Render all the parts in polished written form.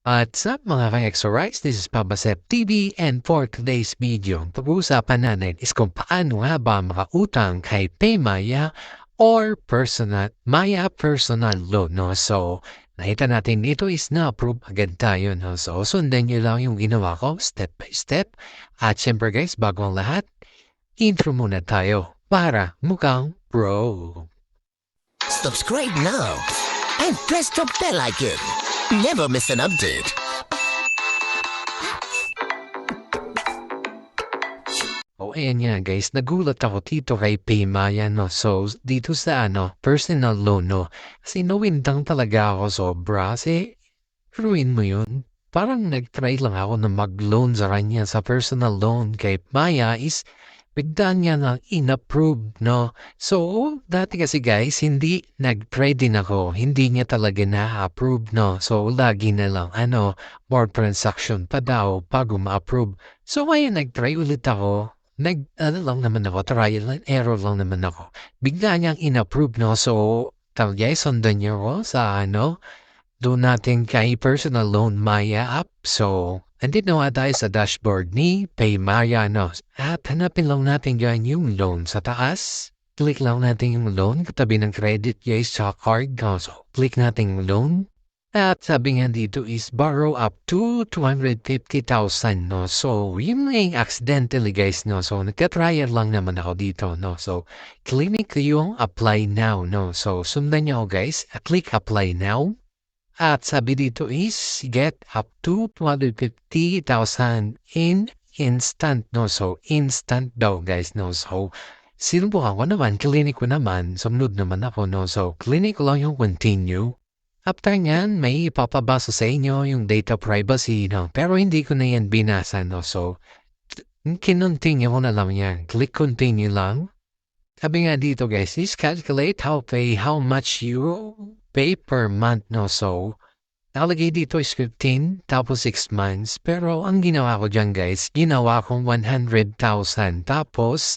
What's up mga ka-exorites? This is Papa Sep TV, and for today's video, pag-uusapan natin is kung paano nga ba makautang kay PAYMAYA or Maya personal loan, no? So, nakita natin dito is na-approve agad tayo, no? So, sundan nyo lang yung ginawa ko step by step. At syempre guys, bago ang lahat, intro muna tayo para mukhang pro. Subscribe now and press the bell icon. Never miss an update. Ayan nga guys, nagulat ako dito kay PAYMAYA, no? So, dito sa personal loan, no? Kasi nawindang talaga ako sobra. Kasi, ruin mo yun. Parang nag-try lang ako na mag-loan sa kanya sa personal loan kay Maya is bigla niya na in-approve, no? So, dati kasi guys, hindi nag-try din ako. Hindi niya talaga na-approve, no? So, lagi na lang, more transaction pa daw bago ma-approve. So, ngayon nag-try ulit ako. Lang naman ako, trial and error lang naman ako. Bigla niyang in-approve, no? So, guys, sundan niyo ko sa doon natin kay personal loan Maya app. So, andito nga tayo sa dashboard ni PAYMAYA, no? At hanapin lang natin dyan yung loan sa taas. Click lang natin yung loan katabi ng credit guys sa card. No? So, click natin yung loan. At sabi nga dito is borrow up to 250,000, no? So, yun nga yung accidentally guys, no? So, nagka-trial lang naman ako dito, no? So, click yung apply now, no? So, sundan nyo guys, click apply now. At sabi dito is get up to 250,000 in instant, no? So, instant daw guys, no? So, sinubukan ko naman, clinic ko naman, sumunod naman ako, no? So, clinic ko lang yung continue. After nyan, may ipapabasa sa inyo yung data privacy, no? Pero hindi ko na yan binasa, no? So, kinontinue ko na lang yan. Click continue lang. Sabi nga dito guys, is calculate how much you pay per month, no? So, nakalagay dito is 15, tapos 6 months. Pero ang ginawa ko dyan guys, ginawa kong 100,000. Tapos,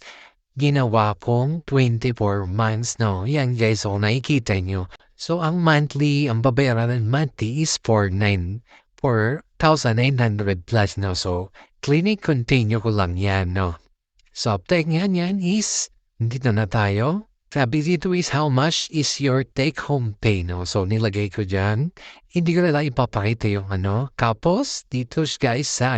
ginawa kong 24 months, no? Yan guys, so nakikita nyo. So, ang babayaran ng monthly is 4,900 plus, no? So, clinic continue ko lang yan, no? So, after nga yan is, dito na tayo. Sabi dito is how much is your take-home pay, no? So, nilagay ko dyan. Hindi ko na lang ipapakita yung Tapos, dito guys sa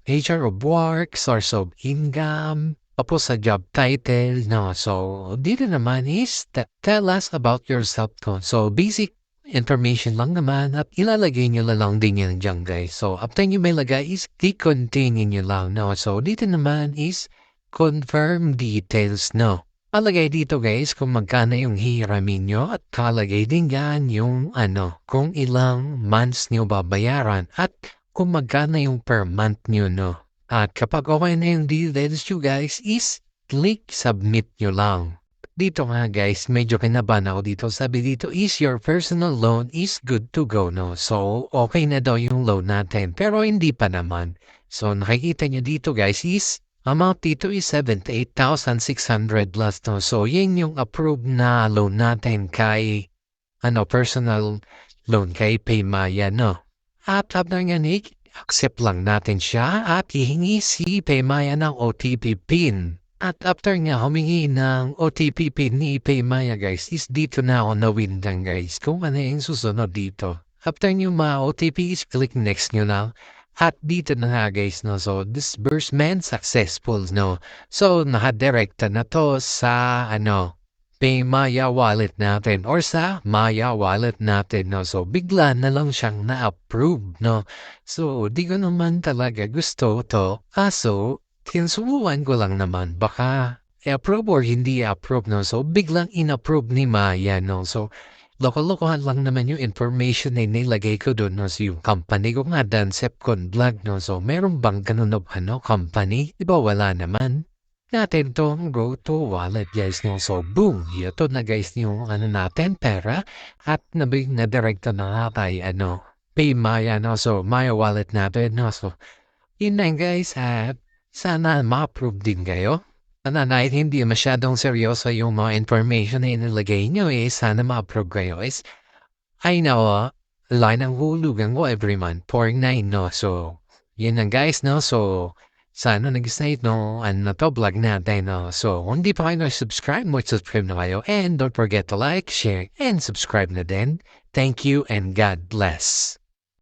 HR of work, source of income, tapos sa job title, no? So, dito naman is tell us about yourself, no? So, basic information lang naman at ilalagay nyo lang din yan dyan, guys. So, after nyo may lagay is continue nyo lang, no? So, dito naman is confirm details, no? Kalagay dito, guys, kung magkano yung hiramin nyo at kalagay din yan yung kung ilang months nyo babayaran at kung magkano yung per month nyo, no? At kapag okay na yung details nyo guys is click submit nyo lang. Dito nga guys, medyo kinabahan ako dito. Sabi dito is your personal loan is good to go, no? So, okay na daw yung loan natin. Pero hindi pa naman. So, nakikita nyo dito guys is amount dito is 78,600 plus, no? So, yun yung approved na loan natin kay personal loan kay PAYMAYA, no? At after nga accept lang natin siya at hihingi si PAYMAYA ng OTP PIN. At after nga humingi ng OTP PIN ni PAYMAYA guys, is dito na ako nawindang guys kung ano yung susunod dito. After nyo ma-OTP is click next nyo lang. At dito na nga guys, no? So, disbursement successful, no? So, nakadirekta na to sa PAYMAYA wallet natin or sa Maya wallet natin, no? So, bigla na lang siyang na-approve, no? So, di ko naman talaga gusto to. Kaso, tinsubukan ko lang naman. Baka i-approve or hindi i-approve, no? So, biglang in-approve ni Maya, no? So, loko-lokohan lang naman yung information na nilagay ko doon, no? So, yung company ko nga, Dansepcon Vlog, no? So, meron bang ganun na company? Di ba wala naman? Natin tong go to wallet guys, no? So boom, ito na guys yung natin pera at na-directa na tayo PAYMAYA, no? So Maya wallet natin, no? So yun na guys, at sana ma-approve din kayo. Sana hindi masyadong seryoso yung mga information na inilagay nyo sana ma-approve kayo is I know line ang hulugan ko every month, 4.9, no? So, yun lang guys, no? So, sana nag-stay, no? Ano na to, vlog natin, no? So, kung di pa kayo na-subscribe, mag-subscribe na kayo. And don't forget to like, share, and subscribe na din. Thank you and God bless.